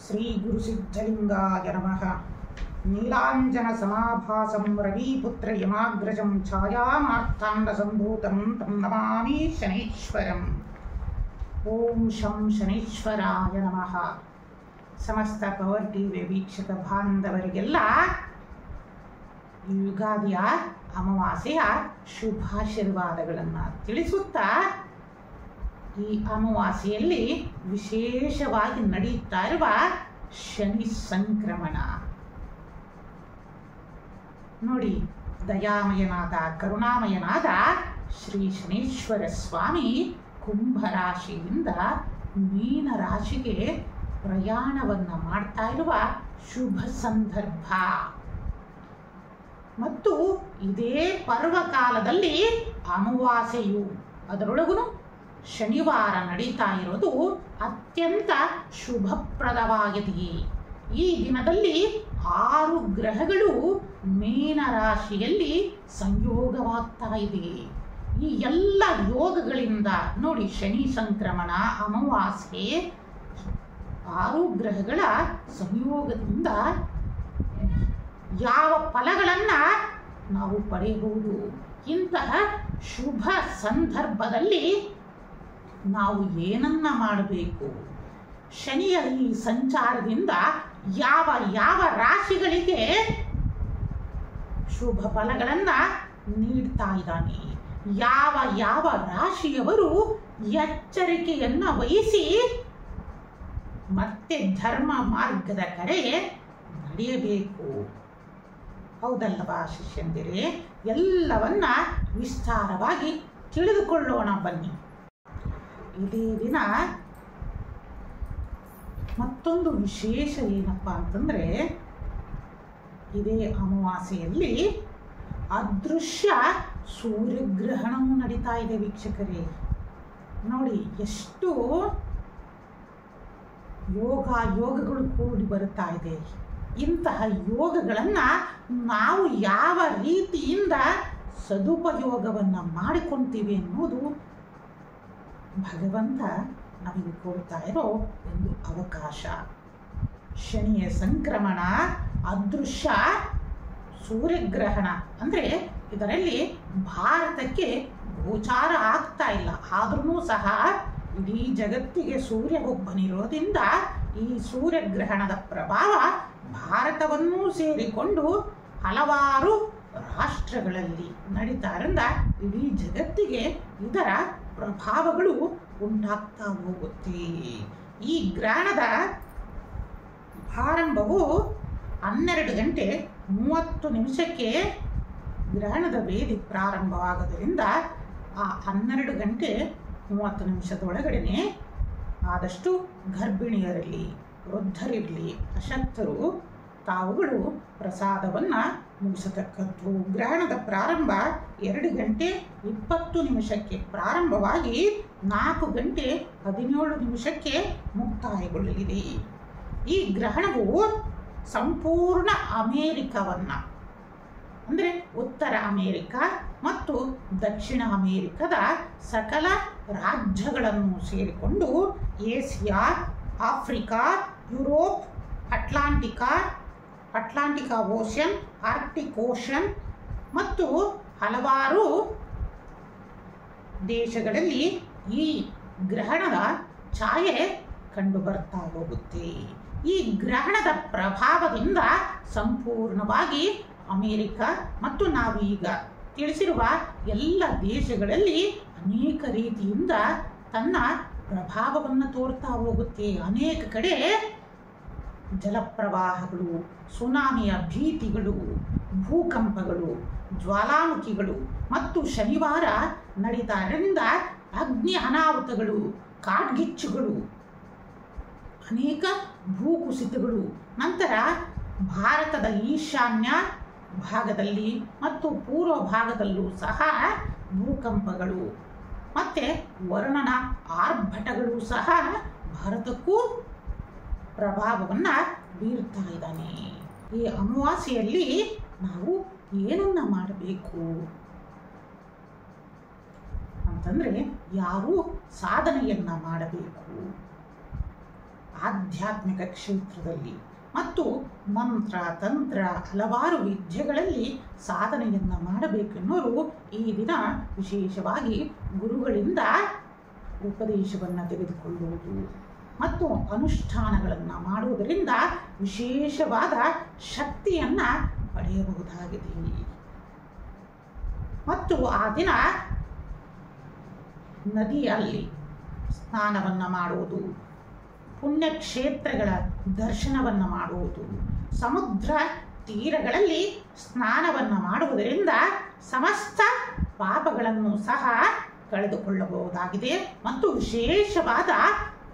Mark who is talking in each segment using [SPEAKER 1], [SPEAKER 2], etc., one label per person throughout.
[SPEAKER 1] ಶ್ರೀ ಗುರುಸಿದ್ಧಲಿಂಗಾಯ ನಮಃ. ನೀಲಾಂಜನ ಸಮಾಭಾಸಂ ರವಿಪುತ್ರ ಯಮಾಗ್ರಜಂ ಛಾಯಾಮಾರ್ತಾಂಡ ಸಂಭೂತಂ ತಂ ನಮಾಮಿ ಶನೈಶ್ವರಂ. ಓಂ ಶಂ ಶನೈಶ್ವರಾಯ ನಮಃ. ಸಮಸ್ತ ಪವರ್ ಟಿವಿ ವೀಕ್ಷಕ ಬಾಂಧವರಿಗೆಲ್ಲ ಯುಗಾದಿಯ ಅಮಾವಾಸ್ಯೆಯ ಶುಭಾಶೀರ್ವಾದಗಳನ್ನು ತಿಳಿಸುತ್ತಾ, ಈ ಅಮಾವಾಸ್ಯೆಯಲ್ಲಿ ವಿಶೇಷವಾಗಿ ನಡೆಯುತ್ತಾ ಇರುವ ಶನಿ ಸಂಕ್ರಮಣ ನೋಡಿ. ದಯಾಮಯನಾದ ಕರುಣಾಮಯನಾದ ಶ್ರೀ ಶನೀಶ್ವರ ಸ್ವಾಮಿ ಕುಂಭರಾಶಿಯಿಂದ ಮೀನರಾಶಿಗೆ ಪ್ರಯಾಣವನ್ನು ಮಾಡ್ತಾ ಇರುವ ಶುಭ ಸಂದರ್ಭ ಮತ್ತು ಇದೇ ಪರ್ವಕಾಲದಲ್ಲಿ ಅಮಾವಾಸ್ಯೆಯು, ಅದರೊಳಗೂ ಶನಿವಾರ ನಡೀತಾ ಇರೋದು ಅತ್ಯಂತ ಶುಭಪ್ರದವಾಗಿದೆ. ಈ ದಿನದಲ್ಲಿ 6 ಗ್ರಹಗಳು ಮೀನರಾಶಿಯಲ್ಲಿ ಸಂಯೋಗವಾಗ್ತಾ ಇದೆ. ಈ ಎಲ್ಲ ಯೋಗಗಳಿಂದ ನೋಡಿ, ಶನಿ ಸಂಕ್ರಮಣ, ಅಮಾವಾಸ್ಯೆ, 6 ಗ್ರಹಗಳ ಸಂಯೋಗದಿಂದ ಯಾವ ಫಲಗಳನ್ನು ನಾವು ಪಡೆಯಬಹುದು. ಇಂತಹ ಶುಭ ಸಂದರ್ಭದಲ್ಲಿ ನಾವು ಏನನ್ನ ಮಾಡಬೇಕು? ಶನಿಯ ಈ ಸಂಚಾರದಿಂದ ಯಾವ ಯಾವ ರಾಶಿಗಳಿಗೆ ಶುಭ ಫಲಗಳನ್ನು ನೀಡ್ತಾ ಇದ್ದಾನೆ, ಯಾವ ಯಾವ ರಾಶಿಯವರು ಎಚ್ಚರಿಕೆಯನ್ನು ವಹಿಸಿ ಮತ್ತೆ ಧರ್ಮ ಮಾರ್ಗದ ಕಡೆ ನಡೆಯಬೇಕು. ಹೌದಲ್ಲವಾ ಶಿಷ್ಯಂದಿರೇ? ಎಲ್ಲವನ್ನ ವಿಸ್ತಾರವಾಗಿ ತಿಳಿದುಕೊಳ್ಳೋಣ ಬನ್ನಿ. ಇದೇ ದಿನ ಮತ್ತೊಂದು ವಿಶೇಷ ಏನಪ್ಪ ಅಂತಂದರೆ, ಇದೇ ಅಮಾವಾಸ್ಯೆಯಲ್ಲಿ ಅದೃಶ್ಯ ಸೂರ್ಯಗ್ರಹಣವೂ ನಡೀತಾ ಇದೆ ವೀಕ್ಷಕರೇ. ನೋಡಿ ಎಷ್ಟು ಯೋಗಗಳು ಕೂಡಿ ಬರುತ್ತಾ ಇದೆ. ಇಂತಹ ಯೋಗಗಳನ್ನು ನಾವು ಯಾವ ರೀತಿಯಿಂದ ಸದುಪಯೋಗವನ್ನು ಮಾಡಿಕೊಳ್ತೀವಿ ಅನ್ನೋದು ಭಗವಂತ ನಮಗೆ ಕೊಡ್ತಾ ಇರೋ ಒಂದು ಅವಕಾಶ. ಶನಿಯ ಸಂಕ್ರಮಣ, ಅದೃಶ್ಯ ಸೂರ್ಯಗ್ರಹಣ ಅಂದರೆ ಇದರಲ್ಲಿ ಭಾರತಕ್ಕೆ ಗೋಚಾರ ಆಗ್ತಾ ಇಲ್ಲ. ಆದ್ರೂ ಸಹ ಇಡೀ ಜಗತ್ತಿಗೆ ಸೂರ್ಯ ಒಬ್ಬನಿರೋದ್ರಿಂದ ಈ ಸೂರ್ಯಗ್ರಹಣದ ಪ್ರಭಾವ ಭಾರತವನ್ನೂ ಸೇರಿಕೊಂಡು ಹಲವಾರು ರಾಷ್ಟ್ರಗಳಲ್ಲಿ ನಡೀತಾರಿಂದ ಇಡೀ ಜಗತ್ತಿಗೆ ಇದರ ಪ್ರಭಾವಗಳು ಉಂಟಾಗ್ತಾ ಹೋಗುತ್ತೆ. ಈ ಗ್ರಹಣದ ಆರಂಭವು 12:30 ಗ್ರಹಣದ ವೇದಿ ಪ್ರಾರಂಭವಾಗೋದ್ರಿಂದ ಆ 12:30 ಆದಷ್ಟು ಗರ್ಭಿಣಿಯರಲ್ಲಿ, ವೃದ್ಧರಿರಲಿ, ಅಶಕ್ತರು ತಾವುಗಳು ಪ್ರಸಾದವನ್ನು ಮುಗಿಸತಕ್ಕದ್ದು. ಗ್ರಹಣದ ಪ್ರಾರಂಭ 2:20 ಪ್ರಾರಂಭವಾಗಿ 4:17 ಮುಕ್ತಾಯಗೊಳ್ಳಲಿದೆ. ಈ ಗ್ರಹಣವು ಸಂಪೂರ್ಣ ಅಮೇರಿಕವನ್ನು ಅಂದರೆ ಉತ್ತರ ಅಮೇರಿಕ ಮತ್ತು ದಕ್ಷಿಣ ಅಮೇರಿಕದ ಸಕಲ ರಾಜ್ಯಗಳನ್ನು ಸೇರಿಕೊಂಡು Asia, Africa, Europe, Atlantic ocean, Arctic ocean ಮತ್ತು ಹಲವಾರು ದೇಶಗಳಲ್ಲಿ ಈ ಗ್ರಹಣದ ಛಾಯೆ ಕಂಡು ಬರ್ತಾ ಹೋಗುತ್ತೆ. ಈ ಗ್ರಹಣದ ಪ್ರಭಾವದಿಂದ ಸಂಪೂರ್ಣವಾಗಿ ಅಮೇರಿಕ ಮತ್ತು ನಾವು ಈಗ ತಿಳಿಸಿರುವ ಎಲ್ಲ ದೇಶಗಳಲ್ಲಿ ಅನೇಕ ರೀತಿಯಿಂದ ತನ್ನ ಪ್ರಭಾವವನ್ನು ತೋರ್ತಾ ಹೋಗುತ್ತೆ. ಅನೇಕ ಕಡೆ ಜಲಪ್ರವಾಹಗಳು, ಸುನಾಮಿಯ ಭೀತಿಗಳು, ಭೂಕಂಪಗಳು, ಜ್ವಾಲಾಮುಖಿಗಳು ಮತ್ತು ಶನಿವಾರ ನಡೀತಾರಿಂದ ಅಗ್ನಿ ಅನಾಹುತಗಳು, ಕಾಡ್ಗಿಚ್ಚುಗಳು, ಅನೇಕ ಭೂಕುಸಿತಗಳು, ನಂತರ ಭಾರತದ ಈಶಾನ್ಯ ಭಾಗದಲ್ಲಿ ಮತ್ತು ಪೂರ್ವ ಭಾಗದಲ್ಲೂ ಸಹ ಭೂಕಂಪಗಳು ಮತ್ತು ವರುಣನ ಆರ್ಭಟಗಳು ಸಹ ಭಾರತಕ್ಕೂ ಪ್ರಭಾವವನ್ನು ಬೀರುತ್ತಾ ಇದ್ದಾನೆ. ಈ ಅಮಾವಾಸ್ಯೆಯಲ್ಲಿ ನಾವು ಏನನ್ನ ಮಾಡಬೇಕು ಅಂತಂದರೆ, ಯಾರು ಸಾಧನೆಯನ್ನು ಮಾಡಬೇಕು, ಆಧ್ಯಾತ್ಮಿಕ ಕ್ಷೇತ್ರದಲ್ಲಿ ಮತ್ತು ಮಂತ್ರ ತಂತ್ರ ಹಲವಾರು ವಿದ್ಯೆಗಳಲ್ಲಿ ಸಾಧನೆಯನ್ನು ಮಾಡಬೇಕೆನ್ನೋರು ಈ ದಿನ ವಿಶೇಷವಾಗಿ ಗುರುಗಳಿಂದ ಉಪದೇಶವನ್ನು ತೆಗೆದುಕೊಳ್ಳುವುದು ಮತ್ತು ಅನುಷ್ಠಾನಗಳನ್ನು ಮಾಡುವುದರಿಂದ ವಿಶೇಷವಾದ ಶಕ್ತಿಯನ್ನು ಪಡೆಯಬಹುದಾಗಿದೆ. ಮತ್ತು ಆ ದಿನ ನದಿಯಲ್ಲಿ ಸ್ನಾನವನ್ನು ಮಾಡುವುದು, ಪುಣ್ಯಕ್ಷೇತ್ರಗಳ ದರ್ಶನವನ್ನು ಮಾಡುವುದು, ಸಮುದ್ರ ತೀರಗಳಲ್ಲಿ ಸ್ನಾನವನ್ನು ಮಾಡುವುದರಿಂದ ಸಮಸ್ತ ಪಾಪಗಳನ್ನು ಸಹ ಕಳೆದುಕೊಳ್ಳಬಹುದಾಗಿದೆ ಮತ್ತು ವಿಶೇಷವಾದ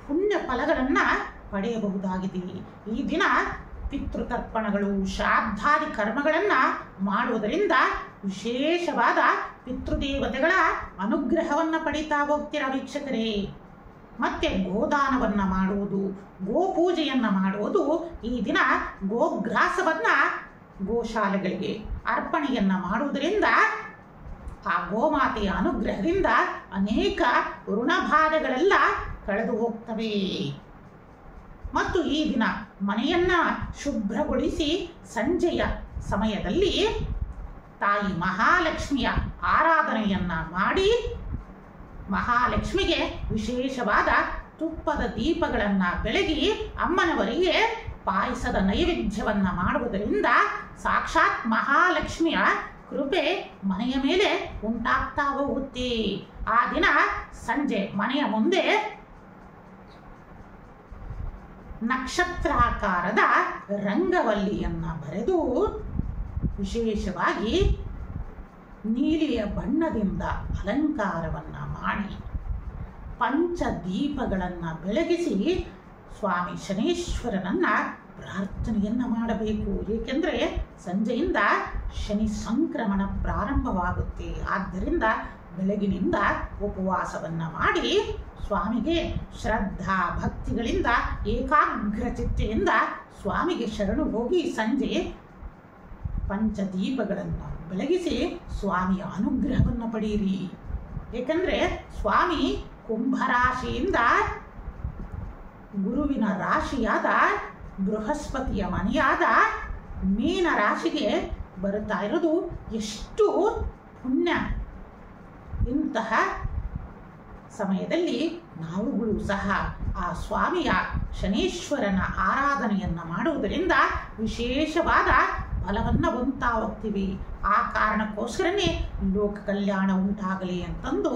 [SPEAKER 1] ಪುಣ್ಯ ಫಲಗಳನ್ನು ಪಡೆಯಬಹುದಾಗಿದೆ. ಈ ದಿನ ಪಿತೃತರ್ಪಣಗಳು ಶ್ರಾದ್ದಾದಿ ಕರ್ಮಗಳನ್ನು ಮಾಡುವುದರಿಂದ ವಿಶೇಷವಾದ ಪಿತೃದೇವತೆಗಳ ಅನುಗ್ರಹವನ್ನು ಪಡೀತಾ ಹೋಗ್ತೀರ ವೀಕ್ಷಕರೇ. ಮತ್ತೆ ಗೋದಾನವನ್ನು ಮಾಡುವುದು, ಗೋಪೂಜೆಯನ್ನು ಮಾಡುವುದು, ಈ ದಿನ ಗೋಗ್ರಾಸವನ್ನು ಗೋಶಾಲೆಗಳಿಗೆ ಅರ್ಪಣೆಯನ್ನು ಮಾಡುವುದರಿಂದ ಆ ಗೋಮಾತೆಯ ಅನುಗ್ರಹದಿಂದ ಅನೇಕ ಋಣಬಾಧೆಗಳೆಲ್ಲ ಕಳೆದು ಹೋಗ್ತವೆ. ಮತ್ತು ಈ ದಿನ ಮನೆಯನ್ನು ಶುಭ್ರಗೊಳಿಸಿ ಸಂಜೆಯ ಸಮಯದಲ್ಲಿ ತಾಯಿ ಮಹಾಲಕ್ಷ್ಮಿಯ ಆರಾಧನೆಯನ್ನು ಮಾಡಿ ಮಹಾಲಕ್ಷ್ಮಿಗೆ ವಿಶೇಷವಾದ ತುಪ್ಪದ ದೀಪಗಳನ್ನು ಬೆಳಗಿ ಅಮ್ಮನವರಿಗೆ ಪಾಯಸದ ನೈವೇದ್ಯವನ್ನು ಮಾಡುವುದರಿಂದ ಸಾಕ್ಷಾತ್ ಮಹಾಲಕ್ಷ್ಮಿಯ ಕೃಪೆ ಮನೆಯ ಮೇಲೆ ಉಂಟಾಗ್ತಾ ಹೋಗುತ್ತೆ. ಆ ದಿನ ಸಂಜೆ ಮನೆಯ ಮುಂದೆ ನಕ್ಷತ್ರಾಕಾರದ ರಂಗವಲ್ಲಿಯನ್ನು ಬರೆದು ವಿಶೇಷವಾಗಿ ನೀಲಿಯ ಬಣ್ಣದಿಂದ ಅಲಂಕಾರವನ್ನು ಮಾಡಿ ಪಂಚದೀಪಗಳನ್ನು ಬೆಳಗಿಸಿ ಸ್ವಾಮಿ ಶನೇಶ್ವರನನ್ನು ಪ್ರಾರ್ಥನೆಯನ್ನು ಮಾಡಬೇಕು. ಏಕೆಂದರೆ ಸಂಜೆಯಿಂದ ಶನಿ ಸಂಕ್ರಮಣ ಪ್ರಾರಂಭವಾಗುತ್ತೆ. ಆದ್ದರಿಂದ ಬೆಳಗಿನಿಂದ ಉಪವಾಸವನ್ನು ಮಾಡಿ ಸ್ವಾಮಿಗೆ ಶ್ರದ್ಧಾ ಭಕ್ತಿಗಳಿಂದ ಏಕಾಗ್ರ ಚಿತ್ತೆಯಿಂದ ಸ್ವಾಮಿಗೆ ಶರಣು ಹೋಗಿ ಸಂಜೆ ಪಂಚದೀಪಗಳನ್ನು ಬೆಳಗಿಸಿ ಸ್ವಾಮಿಯ ಅನುಗ್ರಹವನ್ನು ಪಡೆಯಿರಿ. ಏಕೆಂದರೆ ಸ್ವಾಮಿ ಕುಂಭರಾಶಿಯಿಂದ ಗುರುವಿನ ರಾಶಿಯಾದ ಬೃಹಸ್ಪತಿಯ ಮನೆಯಾದ ಮೀನ ರಾಶಿಗೆ ಬರುತ್ತಾ ಇರೋದು ಎಷ್ಟು ಪುಣ್ಯ. ಇಂತಹ ಸಮಯದಲ್ಲಿ ನಾವುಗಳು ಸಹ ಆ ಸ್ವಾಮಿಯ ಶನೇಶ್ವರನ ಆರಾಧನೆಯನ್ನು ಮಾಡುವುದರಿಂದ ವಿಶೇಷವಾದ ಫಲವನ್ನು ಹೊಂದ್ತಾ ಹೋಗ್ತೀವಿ. ಆ ಕಾರಣಕ್ಕೋಸ್ಕರನೇ ಲೋಕ ಕಲ್ಯಾಣ ಉಂಟಾಗಲಿ ಅಂತಂದು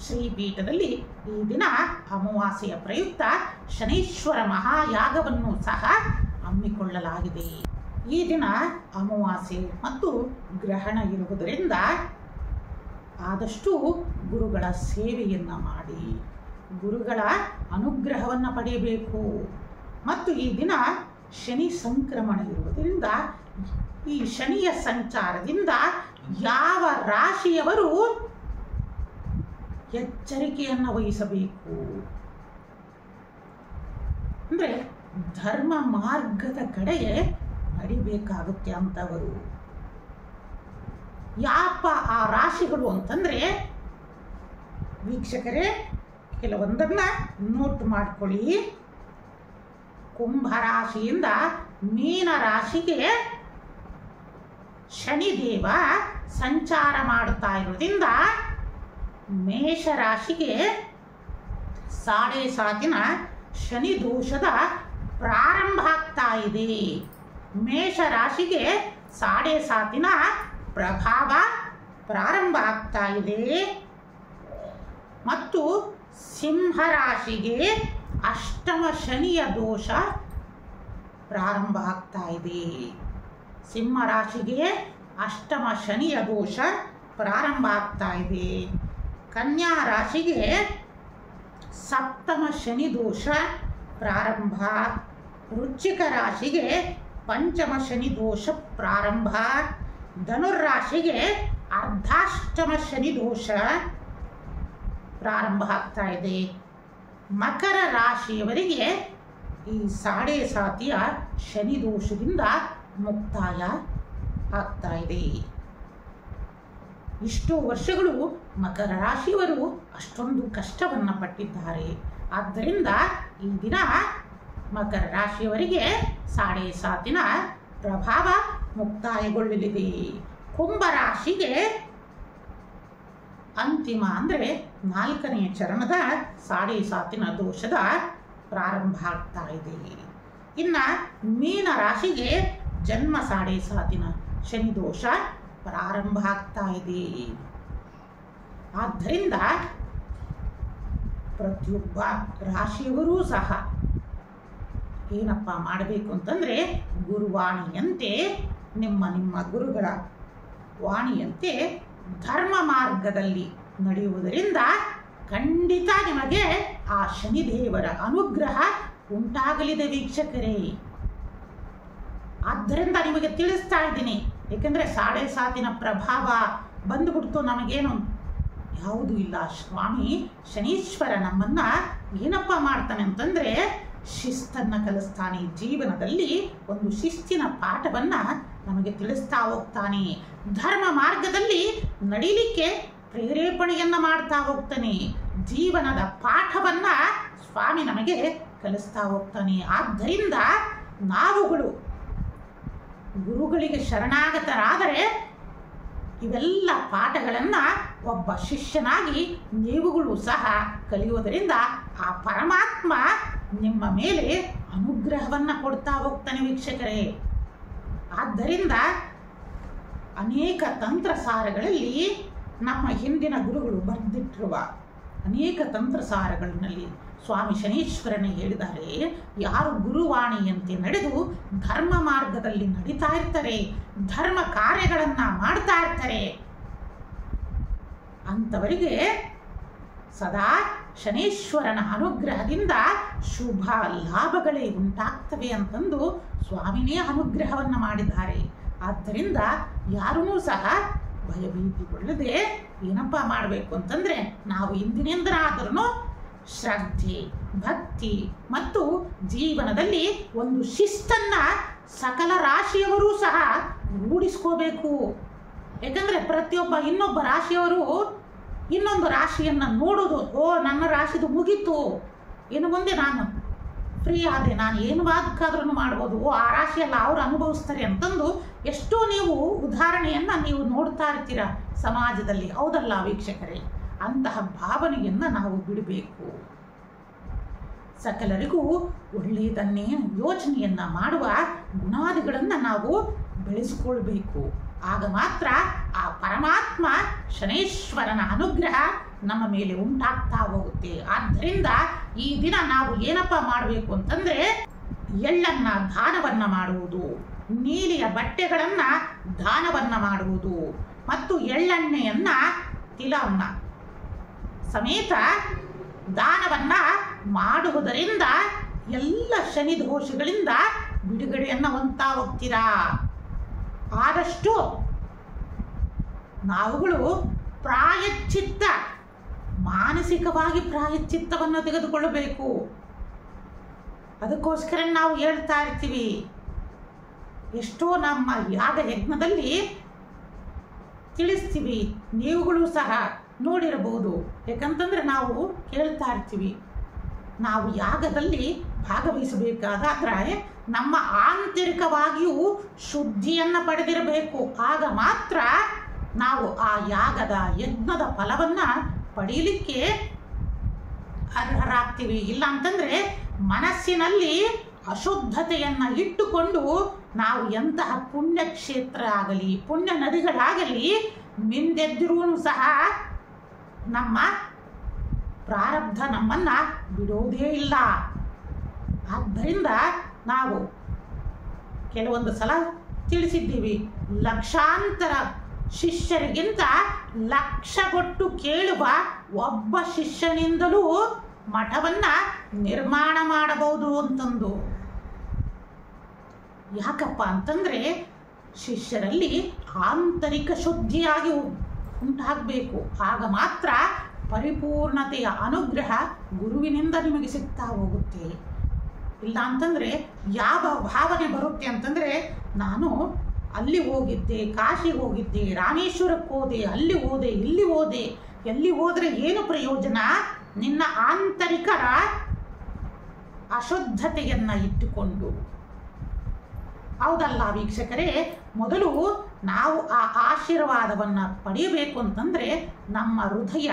[SPEAKER 1] ಶ್ರೀಪೀಠದಲ್ಲಿ ಈ ದಿನ ಅಮಾವಾಸ್ಯೆಯ ಪ್ರಯುಕ್ತ ಶನೀಶ್ವರ ಮಹಾಯಾಗವನ್ನು ಸಹ ಹಮ್ಮಿಕೊಳ್ಳಲಾಗಿದೆ. ಈ ದಿನ ಅಮಾವಾಸ್ಯೆ ಮತ್ತು ಗ್ರಹಣ ಇರುವುದರಿಂದ ಆದಷ್ಟು ಗುರುಗಳ ಸೇವೆಯನ್ನು ಮಾಡಿ ಗುರುಗಳ ಅನುಗ್ರಹವನ್ನು ಪಡೆಯಬೇಕು. ಮತ್ತು ಈ ದಿನ ಶನಿ ಸಂಕ್ರಮಣ ಇರುವುದರಿಂದ ಈ ಶನಿಯ ಸಂಚಾರದಿಂದ ಯಾವ ರಾಶಿಯವರು ಎಚ್ಚರಿಕೆಯನ್ನು ವಹಿಸಬೇಕು ಅಂದರೆ ಧರ್ಮ ಮಾರ್ಗದ ಕಡೆಗೆ ನಡಿಬೇಕಾಗುತ್ತೆ ಅಂತವರು. ಯಾಪ ಆ ರಾಶಿಗಳು ಅಂತಂದರೆ ವೀಕ್ಷಕರೇ ಕೆಲವೊಂದನ್ನ ನೋಟ್ ಮಾಡಿಕೊಳ್ಳಿ. ಕುಂಭರಾಶಿಯಿಂದ ಮೀನ ರಾಶಿಗೆ ಶನಿದೇವ ಸಂಚಾರ ಮಾಡುತ್ತಾ ಇರೋದ್ರಿಂದ ಮೇಷರಾಶಿಗೆ 7.5 ಶನಿ ದೋಷದ ಪ್ರಾರಂಭ ಆಗ್ತಾ ಇದೆ. ಮೇಷರಾಶಿಗೆ 7.5 ಪ್ರಭಾವ ಪ್ರಾರಂಭ ಆಗ್ತಾ ಇದೆ. ಮತ್ತು ಸಿಂಹರಾಶಿಗೆ ಅಷ್ಟಮ ಶನಿಯ ದೋಷ ಪ್ರಾರಂಭ ಆಗ್ತಾ ಇದೆ. ಸಿಂಹರಾಶಿಗೆ ಅಷ್ಟಮ ಶನಿಯ ದೋಷ ಪ್ರಾರಂಭ ಆಗ್ತಾ ಇದೆ. ಕನ್ಯಾ ರಾಶಿಗೆ ಸಪ್ತಮ ಶನಿ ದೋಷ ಪ್ರಾರಂಭ. ವೃಶ್ಚಿಕ ರಾಶಿಗೆ ಪಂಚಮ ಶನಿ ದೋಷ ಪ್ರಾರಂಭ. ಧನುರ್ರಾಶಿಗೆ ಅರ್ಧಾಷ್ಟಮ ಶನಿ ದೋಷ ಪ್ರಾರಂಭ ಆಗ್ತಾ ಇದೆ. ಮಕರ ರಾಶಿಯವರಿಗೆ ಈ 7.5 ಶನಿ ದೋಷದಿಂದ ಮುಕ್ತಾಯ ಆಗ್ತಾ ಇದೆ. ಇಷ್ಟು ವರ್ಷಗಳು ಮಕರ ರಾಶಿಯವರು ಅಷ್ಟೊಂದು ಕಷ್ಟವನ್ನು ಪಟ್ಟಿದ್ದಾರೆ. ಆದ್ದರಿಂದ ಈ ದಿನ ಮಕರ ರಾಶಿಯವರಿಗೆ ಸಾಡೆ ಸಾತಿನ ಪ್ರಭಾವ ಮುಕ್ತಾಯಗೊಳ್ಳಲಿದೆ. ಕುಂಭ ರಾಶಿಗೆ ಅಂತಿಮ ಅಂದರೆ 4ನೇ ಚರಣದ ಸಾಡೆ ಸಾತಿನ ದೋಷದ ಪ್ರಾರಂಭ ಆಗ್ತಾ ಇದೆ. ಇನ್ನು ಮೀನ ರಾಶಿಗೆ ಜನ್ಮ ಸಾಡೆ ಸಾತಿನ ಶನಿ ದೋಷ ಪ್ರಾರಂಭ ಆಗ್ತಾ ಇದೆ. ಆದ್ದರಿಂದ ಪ್ರತಿಯೊಬ್ಬ ರಾಶಿಯವರೂ ಸಹ ಏನಪ್ಪ ಮಾಡಬೇಕು ಅಂತಂದರೆ ಗುರುವಾಣಿಯಂತೆ ನಿಮ್ಮ ಗುರುಗಳ ವಾಣಿಯಂತೆ ಧರ್ಮ ಮಾರ್ಗದಲ್ಲಿ ನಡೆಯುವುದರಿಂದ ಖಂಡಿತ ನಿಮಗೆ ಆ ಶನಿದೇವರ ಅನುಗ್ರಹ ಉಂಟಾಗಲಿದೆ ವೀಕ್ಷಕರೇ. ಆದ್ದರಿಂದ ನಿಮಗೆ ತಿಳಿಸ್ತಾ ಇದ್ದೀನಿ, ಏಕೆಂದರೆ ಸಾಡೆ ಸಾತಿನ ಪ್ರಭಾವ ಬಂದುಬಿಡ್ತು, ನಮಗೇನು ಯಾವುದೂ ಇಲ್ಲ. ಸ್ವಾಮಿ ಶನೀಶ್ವರ ನಮ್ಮನ್ನ ಏನಪ್ಪ ಮಾಡ್ತಾನೆ ಅಂತಂದರೆ ಶಿಸ್ತನ್ನು ಕಲಿಸ್ತಾನೆ. ಜೀವನದಲ್ಲಿ ಒಂದು ಶಿಸ್ತಿನ ಪಾಠವನ್ನ ನಮಗೆ ತಿಳಿಸ್ತಾ ಹೋಗ್ತಾನೆ. ಧರ್ಮ ಮಾರ್ಗದಲ್ಲಿ ನಡೀಲಿಕ್ಕೆ ಪ್ರೇರೇಪಣೆಯನ್ನ ಮಾಡ್ತಾ ಹೋಗ್ತಾನೆ. ಜೀವನದ ಪಾಠವನ್ನ ಸ್ವಾಮಿ ನಮಗೆ ಕಲಿಸ್ತಾ ಹೋಗ್ತಾನೆ. ಆದ್ದರಿಂದ ನಾವುಗಳು ಗುರುಗಳಿಗೆ ಶರಣಾಗತರಾದರೆ ಇವೆಲ್ಲ ಪಾಠಗಳನ್ನು ಒಬ್ಬ ಶಿಷ್ಯನಾಗಿ ನೀವುಗಳು ಸಹ ಕಲಿಯುವುದರಿಂದ ಆ ಪರಮಾತ್ಮ ನಿಮ್ಮ ಮೇಲೆ ಅನುಗ್ರಹವನ್ನು ಕೊಡ್ತಾ ಹೋಗ್ತಾನೆ ವೀಕ್ಷಕರೇ. ಆದ್ದರಿಂದ ಅನೇಕ ತಂತ್ರಸಾರಗಳಲ್ಲಿ ನಮ್ಮ ಹಿಂದಿನ ಗುರುಗಳು ಬರೆದಿಟ್ಟಿರುವ ಅನೇಕ ತಂತ್ರಸಾರಗಳಲ್ಲಿ ಸ್ವಾಮಿ ಶನೀಶ್ವರನೇ ಹೇಳಿದ್ದಾರೆ, ಯಾರು ಗುರುವಾಣಿಯಂತೆ ನಡೆದು ಧರ್ಮ ಮಾರ್ಗದಲ್ಲಿ ನಡೀತಾ ಇರ್ತಾರೆ, ಧರ್ಮ ಕಾರ್ಯಗಳನ್ನು ಮಾಡ್ತಾ ಇರ್ತಾರೆ, ಅಂಥವರಿಗೆ ಸದಾ ಶನೀಶ್ವರನ ಅನುಗ್ರಹದಿಂದ ಶುಭ ಲಾಭಗಳೇ ಉಂಟಾಗ್ತವೆ ಅಂತಂದು ಸ್ವಾಮಿನೇ ಅನುಗ್ರಹವನ್ನು ಮಾಡಿದ್ದಾರೆ. ಆದ್ದರಿಂದ ಯಾರೂ ಸಹ ಭಯಭೀತಿಗೊಳ್ಳದೆ ಏನಪ್ಪ ಮಾಡಬೇಕು ಅಂತಂದರೆ ನಾವು ಇಂದಿನಿಂದನಾದ್ರೂ ಶ್ರದ್ಧೆ, ಭಕ್ತಿ ಮತ್ತು ಜೀವನದಲ್ಲಿ ಒಂದು ಶಿಸ್ತನ್ನು ಸಕಲ ರಾಶಿಯವರೂ ಸಹ ರೂಢಿಸ್ಕೋಬೇಕು. ಯಾಕಂದರೆ ಪ್ರತಿಯೊಬ್ಬ ಇನ್ನೊಬ್ಬ ರಾಶಿಯವರು ಇನ್ನೊಂದು ರಾಶಿಯನ್ನು ನೋಡೋದು, ಓ ನನ್ನ ರಾಶಿದು ಮುಗೀತು, ಇನ್ನು ಮುಂದೆ ನಾನು ಫ್ರೀ ಆದೆ, ನಾನು ಏನು ಬೇಕಾದ್ರೂ ಮಾಡ್ಬೋದು, ಓ ಆ ರಾಶಿಯೆಲ್ಲ ಅವರು ಅನುಭವಿಸ್ತಾರೆ ಅಂತಂದು ಎಷ್ಟೋ ನೀವು ಉದಾಹರಣೆಯನ್ನು ನೀವು ನೋಡ್ತಾ ಇರ್ತೀರ ಸಮಾಜದಲ್ಲಿ, ಹೌದಲ್ಲ ವೀಕ್ಷಕರೇ? ಅಂತಹ ಭಾವನೆಯನ್ನು ನಾವು ಬಿಡಬೇಕು. ಸಕಲರಿಗೂ ಒಳ್ಳೆಯದನ್ನೇ ಯೋಚನೆಯನ್ನು ಮಾಡುವ ಗುಣಾದಿಗಳನ್ನು ನಾವು ಬೆಳೆಸಿಕೊಳ್ಬೇಕು. ಆಗ ಮಾತ್ರ ಆ ಪರಮಾತ್ಮ ಶನೀಶ್ವರನ ಅನುಗ್ರಹ ನಮ್ಮ ಮೇಲೆ ಉಂಟಾಗ್ತಾ ಹೋಗುತ್ತೆ. ಆದ್ದರಿಂದ ಈ ದಿನ ನಾವು ಏನಪ್ಪ ಮಾಡಬೇಕು ಅಂತಂದರೆ ಎಳ್ಳನ್ನು ದಾನವನ್ನು ಮಾಡುವುದು, ನೀಲಿಯ ಬಟ್ಟೆಗಳನ್ನು ದಾನವನ್ನು ಮಾಡುವುದು ಮತ್ತು ಎಳ್ಳೆಣ್ಣೆಯನ್ನು ತಿಲವನ್ನ ಸಮೇತ ದಾನವನ್ನ ಮಾಡುವುದರಿಂದ ಎಲ್ಲ ಶನಿ ದೋಷಗಳಿಂದ ಬಿಡುಗಡೆಯನ್ನು ಹೊಂದ್ತಾ ಹೋಗ್ತೀರಾ. ಆದಷ್ಟು ನಾವುಗಳು ಪ್ರಾಯಶ್ಚಿತ್ತ, ಮಾನಸಿಕವಾಗಿ ಪ್ರಾಯಶ್ಚಿತ್ತವನ್ನು ತೆಗೆದುಕೊಳ್ಳಬೇಕು. ಅದಕ್ಕೋಸ್ಕರ ನಾವು ಹೇಳ್ತಾ ಇರ್ತೀವಿ, ಎಷ್ಟೋ ನಮ್ಮ ಯಾಗ ಯಜ್ಞದಲ್ಲಿ ತಿಳಿಸ್ತೀವಿ, ನೀವುಗಳು ಸಹ ನೋಡಿರಬಹುದು. ಯಾಕಂತಂದ್ರೆ ನಾವು ಕೇಳ್ತಾ ಇರ್ತೀವಿ, ನಾವು ಯಾಗದಲ್ಲಿ ಭಾಗವಹಿಸಬೇಕಾದ್ರೆ ನಮ್ಮ ಆಂತರಿಕವಾಗಿಯೂ ಶುದ್ಧಿಯನ್ನು ಪಡೆದಿರಬೇಕು. ಆಗ ಮಾತ್ರ ನಾವು ಆ ಯಾಗದ ಯಜ್ಞದ ಫಲವನ್ನು ಪಡೀಲಿಕ್ಕೆ ಅರ್ಹರಾಗ್ತೀವಿ. ಇಲ್ಲ ಅಂತಂದರೆ ಮನಸ್ಸಿನಲ್ಲಿ ಅಶುದ್ಧತೆಯನ್ನು ಇಟ್ಟುಕೊಂಡು ನಾವು ಎಂತಹ ಪುಣ್ಯಕ್ಷೇತ್ರ ಆಗಲಿ ಪುಣ್ಯ ನದಿಗಳಾಗಲಿ ಮಿಂದೆದ್ದರೂ ಸಹ ನಮ್ಮ ಪ್ರಾರಬ್ಧ ನಮ್ಮನ್ನು ಬಿಡೋದೇ ಇಲ್ಲ. ಆದ್ದರಿಂದ ನಾವು ಕೆಲವೊಂದು ಸಲ ತಿಳಿಸಿದ್ದೀವಿ, ಲಕ್ಷಾಂತರ ಶಿಷ್ಯರಿಗಿಂತ ಲಕ್ಷಗೊಟ್ಟು ಕೇಳುವ ಒಬ್ಬ ಶಿಷ್ಯನಿಂದಲೂ ಮಠವನ್ನು ನಿರ್ಮಾಣ ಮಾಡಬಹುದು ಅಂತಂದು. ಯಾಕಪ್ಪ ಅಂತಂದರೆ ಶಿಷ್ಯರಲ್ಲಿ ಆಂತರಿಕ ಶುದ್ಧಿಯಾಗಿ ಉಂಟಾಗಬೇಕು. ಆಗ ಮಾತ್ರ ಪರಿಪೂರ್ಣತೆಯ ಅನುಗ್ರಹ ಗುರುವಿನಿಂದ ನಿಮಗೆ ಸಿಗ್ತಾ ಹೋಗುತ್ತೆ. ಇಲ್ಲ ಅಂತಂದರೆ ಯಾವ ಭಾವನೆ ಬರುತ್ತೆ ಅಂತಂದರೆ, ನಾನು ಅಲ್ಲಿ ಹೋಗಿದ್ದೆ, ಕಾಶಿಗೆ ಹೋಗಿದ್ದೆ, ರಾಮೇಶ್ವರಕ್ಕೆ ಹೋದೆ, ಅಲ್ಲಿ ಹೋದೆ, ಇಲ್ಲಿ ಹೋದೆ, ಎಲ್ಲಿ ಹೋದರೆ ಏನು ಪ್ರಯೋಜನ? ನಿನ್ನ ಆಂತರಿಕ ಅಶುದ್ಧತೆಯನ್ನು ಇಟ್ಟುಕೊಂಡು. ಹೌದಲ್ಲ ವೀಕ್ಷಕರೇ? ಮೊದಲು ನಾವು ಆ ಆಶೀರ್ವಾದವನ್ನು ಪಡೆಯಬೇಕು ಅಂತಂದರೆ ನಮ್ಮ ಹೃದಯ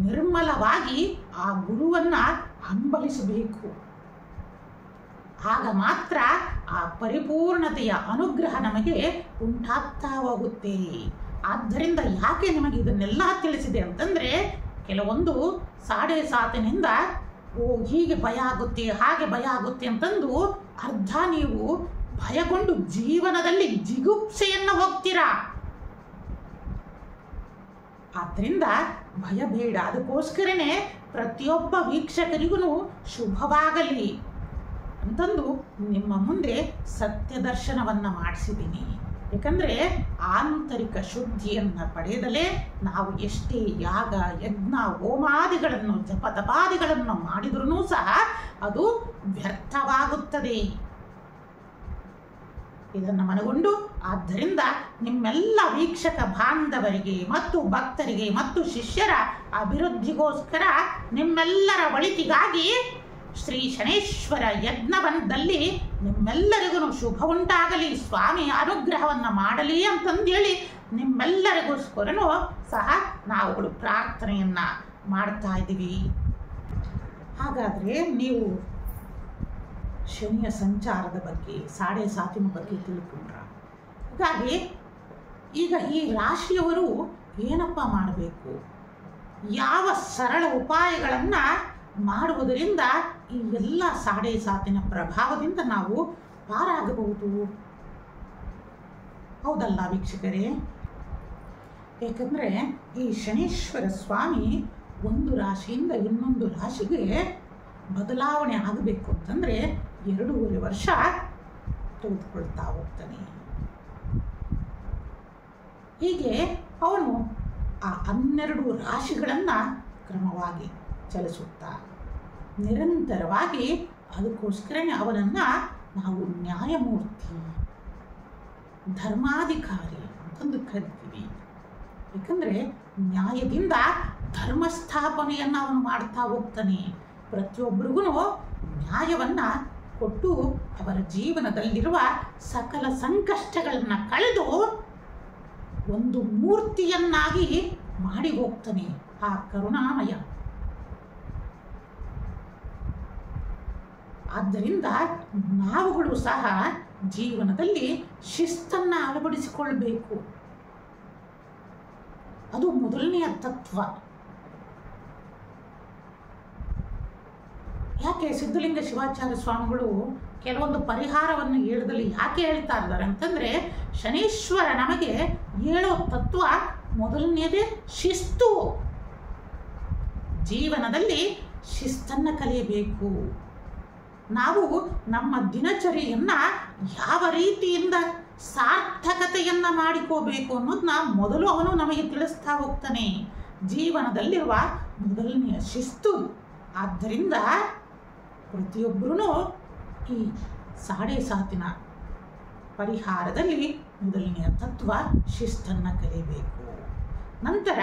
[SPEAKER 1] ನಿರ್ಮಲವಾಗಿ ಆ ಗುರುವನ್ನು ಹಂಬಲಿಸಬೇಕು. ಆಗ ಮಾತ್ರ ಆ ಪರಿಪೂರ್ಣತೆಯ ಅನುಗ್ರಹ ನಮಗೆ ಉಂಟಾಗ್ತಾ ಹೋಗುತ್ತೆ. ಆದ್ದರಿಂದ ಯಾಕೆ ನಿಮಗೆ ಇದನ್ನೆಲ್ಲ ತಿಳಿಸಿದೆ ಅಂತಂದರೆ, ಕೆಲವೊಂದು ಸಾಡೆ ಸಾತಿನಿಂದ ಹೀಗೆ ಭಯ ಆಗುತ್ತೆ, ಹಾಗೆ ಭಯ ಆಗುತ್ತೆ ಅಂತಂದು ಅರ್ಧ ನೀವು ಭಯಗೊಂಡು ಜೀವನದಲ್ಲಿ ಜಿಗುಪ್ಸೆಯನ್ನು ಹೋಗ್ತೀರಾ. ಆದ್ದರಿಂದ ಭಯ ಬೇಡ. ಅದಕ್ಕೋಸ್ಕರನೇ ಪ್ರತಿಯೊಬ್ಬ ವೀಕ್ಷಕರಿಗೂ ಶುಭವಾಗಲಿ ಅಂತಂದು ನಿಮ್ಮ ಮುಂದೆ ಸತ್ಯ ದರ್ಶನವನ್ನು ಮಾಡಿಸಿದ್ದೀನಿ. ಯಾಕಂದರೆ ಆಂತರಿಕ ಶುದ್ಧಿಯನ್ನು ಪಡೆಯದಲೇ ನಾವು ಎಷ್ಟೇ ಯಾಗ, ಯಜ್ಞ, ಹೋಮಾದಿಗಳನ್ನು, ಜಪತಪಾದಿಗಳನ್ನು ಮಾಡಿದ್ರೂ ಸಹ ಅದು ವ್ಯರ್ಥವಾಗುತ್ತದೆ. ಇದನ್ನು ಮನಗೊಂಡು, ಆದ್ದರಿಂದ ನಿಮ್ಮೆಲ್ಲ ವೀಕ್ಷಕ ಬಾಂಧವರಿಗೆ ಮತ್ತು ಭಕ್ತರಿಗೆ ಮತ್ತು ಶಿಷ್ಯರ ಅಭಿವೃದ್ಧಿಗೋಸ್ಕರ ನಿಮ್ಮೆಲ್ಲರ ಒಳಿತಿಗಾಗಿ ಶ್ರೀ ಶನೇಶ್ವರ ಯಜ್ಞವನದಲ್ಲಿ ನಿಮ್ಮೆಲ್ಲರಿಗೂ ಶುಭ ಉಂಟಾಗಲಿ, ಸ್ವಾಮಿಯ ಅನುಗ್ರಹವನ್ನು ಮಾಡಲಿ ಅಂತಂದೇಳಿ ನಿಮ್ಮೆಲ್ಲರಿಗೋಸ್ಕರನೂ ಸಹ ನಾವುಗಳು ಪ್ರಾರ್ಥನೆಯನ್ನು ಮಾಡ್ತಾ ಇದ್ದೀವಿ. ಹಾಗಾದರೆ ನೀವು ಶನಿಯ ಸಂಚಾರದ ಬಗ್ಗೆ, ಸಾಡೆ ಸಾತಿನ ಬಗ್ಗೆ ತಿಳ್ಕೊಂಡ್ರ. ಹಾಗಾಗಿ ಈಗ ಈ ರಾಶಿಯವರು ಏನಪ್ಪ ಮಾಡಬೇಕು, ಯಾವ ಸರಳ ಉಪಾಯಗಳನ್ನು ಮಾಡುವುದರಿಂದ ಈ ಎಲ್ಲ ಸಾಡೆ ಸಾತಿನ ಪ್ರಭಾವದಿಂದ ನಾವು ಪಾರಾಗಬಹುದು? ಹೌದಲ್ಲ ವೀಕ್ಷಕರೇ? ಯಾಕಂದರೆ ಈ ಶನೀಶ್ವರ ಸ್ವಾಮಿ ಒಂದು ರಾಶಿಯಿಂದ ಇನ್ನೊಂದು ರಾಶಿಗೆ ಬದಲಾವಣೆ ಆಗಬೇಕು ಅಂತಂದರೆ 2.5 ವರ್ಷ ತೆಗೆದುಕೊಳ್ತಾ ಹೋಗ್ತಾನೆ. ಹೀಗೆ ಅವನು ಆ 12 ರಾಶಿಗಳನ್ನು ಕ್ರಮವಾಗಿ ಚಲಿಸುತ್ತಾ ನಿರಂತರವಾಗಿ, ಅದಕ್ಕೋಸ್ಕರನೇ ಅವನನ್ನು ನಾವು ನ್ಯಾಯಮೂರ್ತಿ, ಧರ್ಮಾಧಿಕಾರಿ ಅಂತಂದು ಕರಿತೀವಿ. ಏಕೆಂದರೆ ನ್ಯಾಯದಿಂದ ಧರ್ಮ ಸ್ಥಾಪನೆಯನ್ನು ಅವನು ಮಾಡ್ತಾ ಹೋಗ್ತಾನೆ. ಪ್ರತಿಯೊಬ್ಬರಿಗೂ ನ್ಯಾಯವನ್ನು ಕೊಟ್ಟು ಅವರ ಜೀವನದಲ್ಲಿರುವ ಸಕಲ ಸಂಕಷ್ಟಗಳನ್ನು ಕಳೆದು ಒಂದು ಮೂರ್ತಿಯನ್ನಾಗಿ ಮಾಡಿ ಹೋಗ್ತಾನೆ ಆ ಕರುಣಾಮಯ. ಆದ್ದರಿಂದ ನಾವುಗಳು ಸಹ ಜೀವನದಲ್ಲಿ ಶಿಸ್ತನ್ನು ಅಳವಡಿಸಿಕೊಳ್ಳಬೇಕು. ಅದು ಮೊದಲನೆಯ ತತ್ವ. ಯಾಕೆ ಸಿದ್ಧಲಿಂಗ ಶಿವಾಚಾರ್ಯ ಸ್ವಾಮಿಗಳು ಕೆಲವೊಂದು ಪರಿಹಾರವನ್ನು ಹೇಳಿದಲ್ಲಿ ಯಾಕೆ ಹೇಳ್ತಾ ಇದ್ದಾರೆ ಅಂತಂದರೆ, ಶನೀಶ್ವರ ನಮಗೆ ಹೇಳೋ ತತ್ವ ಮೊದಲನೇದೇ ಶಿಸ್ತು. ಜೀವನದಲ್ಲಿ ಶಿಸ್ತನ್ನು ಕಲಿಯಬೇಕು. ನಾವು ನಮ್ಮ ದಿನಚರಿಯನ್ನು ಯಾವ ರೀತಿಯಿಂದ ಸಾರ್ಥಕತೆಯನ್ನು ಮಾಡಿಕೋಬೇಕು ಅನ್ನೋದನ್ನ ಮೊದಲು ಅವನು ನಮಗೆ ತಿಳಿಸ್ತಾ ಹೋಗ್ತಾನೆ. ಜೀವನದಲ್ಲಿರುವ ಮೊದಲನೆಯ ಶಿಸ್ತು. ಆದ್ದರಿಂದ ಪ್ರತಿಯೊಬ್ಬರೂ ಈ ಸಾಡೆ ಸಾತಿನ ಪರಿಹಾರದಲ್ಲಿ ಮೊದಲನೆಯ ತತ್ವ ಶಿಸ್ತನ್ನು ಕಲಿಯಬೇಕು. ನಂತರ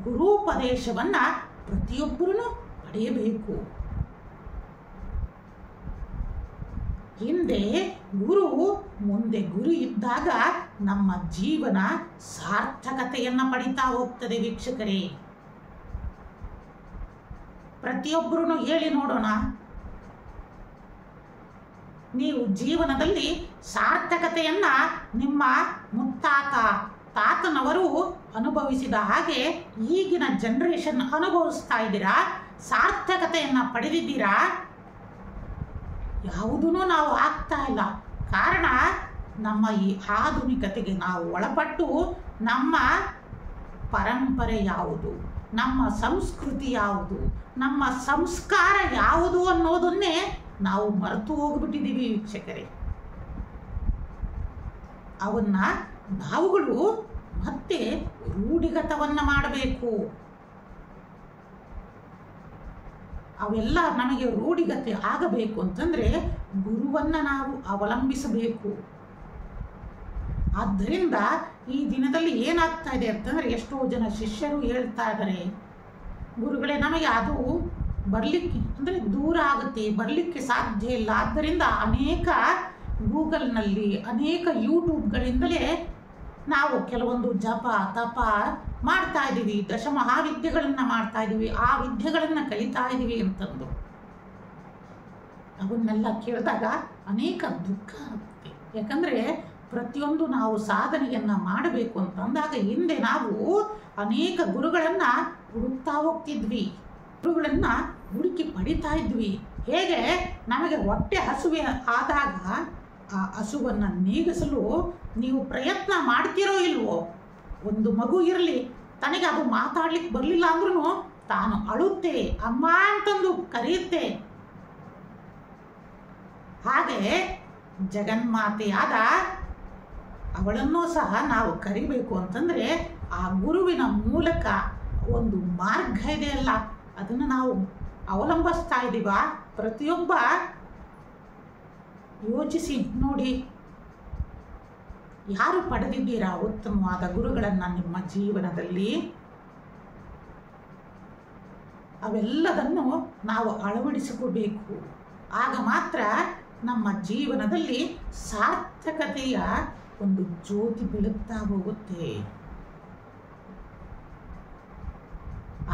[SPEAKER 1] ಗುರುಪದೇಶವನ್ನು ಪ್ರತಿಯೊಬ್ಬರೂ ಪಡೆಯಬೇಕು. ಹಿಂದೆ ಗುರು, ಮುಂದೆ ಗುರಿ ಇದ್ದಾಗ ನಮ್ಮ ಜೀವನ ಸಾರ್ಥಕತೆಯನ್ನು ಪಡಿತಾ ಹೋಗ್ತದೆ ವೀಕ್ಷಕರೇ. ಪ್ರತಿಯೊಬ್ಬರೂ ಹೇಳಿ ನೋಡೋಣ, ನೀವು ಜೀವನದಲ್ಲಿ ಸಾರ್ಥಕತೆಯನ್ನ ನಿಮ್ಮ ಮುತ್ತಾತ ತಾತನವರು ಅನುಭವಿಸಿದ ಹಾಗೆ ಈಗಿನ ಜನರೇಷನ್ ಅನುಭವಿಸ್ತಾ ಇದ್ದೀರಾ? ಸಾರ್ಥಕತೆಯನ್ನ ಪಡೆದಿದ್ದೀರಾ? ಯಾವುದೂ ನಾವು ಆಗ್ತಾ ಇಲ್ಲ. ಕಾರಣ ನಮ್ಮ ಈ ಆಧುನಿಕತೆಗೆ ನಾವು ಒಳಪಟ್ಟು ನಮ್ಮ ಪರಂಪರೆ ಯಾವುದು, ನಮ್ಮ ಸಂಸ್ಕೃತಿ ಯಾವುದು, ನಮ್ಮ ಸಂಸ್ಕಾರ ಯಾವುದು ಅನ್ನೋದನ್ನೇ ನಾವು ಮರೆತು ಹೋಗ್ಬಿಟ್ಟಿದ್ದೀವಿ ವೀಕ್ಷಕರೇ. ಅವನ್ನ ನಾವುಗಳು ಮತ್ತೆ ರೂಢಿಗತವನ್ನ ಮಾಡಬೇಕು. ಅವೆಲ್ಲ ನಮಗೆ ರೂಢಿಗತೆ ಆಗಬೇಕು ಅಂತಂದ್ರೆ ಗುರುವನ್ನ ನಾವು ಅವಲಂಬಿಸಬೇಕು. ಆದ್ದರಿಂದ ಈ ದಿನದಲ್ಲಿ ಏನಾಗ್ತಾ ಇದೆ ಅಂತಂದ್ರೆ, ಎಷ್ಟೋ ಜನ ಶಿಷ್ಯರು ಹೇಳ್ತಾ ಇದ್ದಾರೆ, ಗುರುಗಳೇ ನಮಗೆ ಅದು ಬರಲಿಕ್ಕೆ ಅಂದರೆ ದೂರ ಆಗುತ್ತೆ, ಬರಲಿಕ್ಕೆ ಸಾಧ್ಯ ಇಲ್ಲ. ಆದ್ದರಿಂದ ಅನೇಕ ಗೂಗಲ್ನಲ್ಲಿ ಅನೇಕ ಯೂಟ್ಯೂಬ್ಗಳಿಂದಲೇ ನಾವು ಕೆಲವೊಂದು ಜಪ ತಪ ಮಾಡ್ತಾ ಇದ್ದೀವಿ, ದಶಮಹಾವಿದ್ಯೆಗಳನ್ನು ಮಾಡ್ತಾ ಇದ್ದೀವಿ, ಆ ವಿದ್ಯೆಗಳನ್ನು ಕಲಿತಾ ಇದ್ದೀವಿ ಅಂತಂದು ಅವನ್ನೆಲ್ಲ ಕೇಳಿದಾಗ ಅನೇಕ ದುಃಖ ಆಗುತ್ತೆ. ಯಾಕಂದರೆ ಪ್ರತಿಯೊಂದು ನಾವು ಸಾಧನೆಯನ್ನು ಮಾಡಬೇಕು ಅಂತಂದಾಗ ಹಿಂದೆ ನಾವು ಅನೇಕ ಗುರುಗಳನ್ನು ಹುಡುಕ್ತಾ ಹೋಗ್ತಿದ್ವಿ, ಗುರುಗಳನ್ನು ಹುಡುಕಿ ಪಡಿತಾ ಇದ್ವಿ. ಹೇಗೆ ನಮಗೆ ಹೊಟ್ಟೆ ಹಸುವೆ ಆದಾಗ ಆ ಹಸುವನ್ನು ನೀಗಿಸಲು ನೀವು ಪ್ರಯತ್ನ ಮಾಡ್ತಿರೋ ಇಲ್ವೋ? ಒಂದು ಮಗು ಇರಲಿ, ತನಗೆ ಅದು ಮಾತಾಡ್ಲಿಕ್ಕೆ ಬರಲಿಲ್ಲ ಅಂದ್ರೂ ತಾನು ಅಳುತ್ತೆ, ಅಮ್ಮ ಅಂತಂದು ಕರೆಯುತ್ತೆ. ಹಾಗೆ ಜಗನ್ಮಾತೆಯಾದ ಅವಳನ್ನೂ ಸಹ ನಾವು ಕರಿಬೇಕು ಅಂತಂದರೆ ಆ ಗುರುವಿನ ಮೂಲಕ ಒಂದು ಮಾರ್ಗ ಇದೆಯಲ್ಲ, ಅದನ್ನು ನಾವು ಅವಲಂಬಿಸ್ತಾ ಇದ್ದೀವ? ಪ್ರತಿಯೊಬ್ಬ ಯೋಚಿಸಿ ನೋಡಿ, ಯಾರು ಪಡೆದಿದ್ದೀರಾ ಉತ್ತಮವಾದ ಗುರುಗಳನ್ನು ನಿಮ್ಮ ಜೀವನದಲ್ಲಿ? ಅವೆಲ್ಲದನ್ನು ನಾವು ಅಳವಡಿಸಿಕೊಳ್ಬೇಕು. ಆಗ ಮಾತ್ರ ನಮ್ಮ ಜೀವನದಲ್ಲಿ ಸಾರ್ಥಕತೆಯ ಒಂದು ಜ್ಯೋತಿ ಬೆಳಗ್ತಾ ಹೋಗುತ್ತೆ.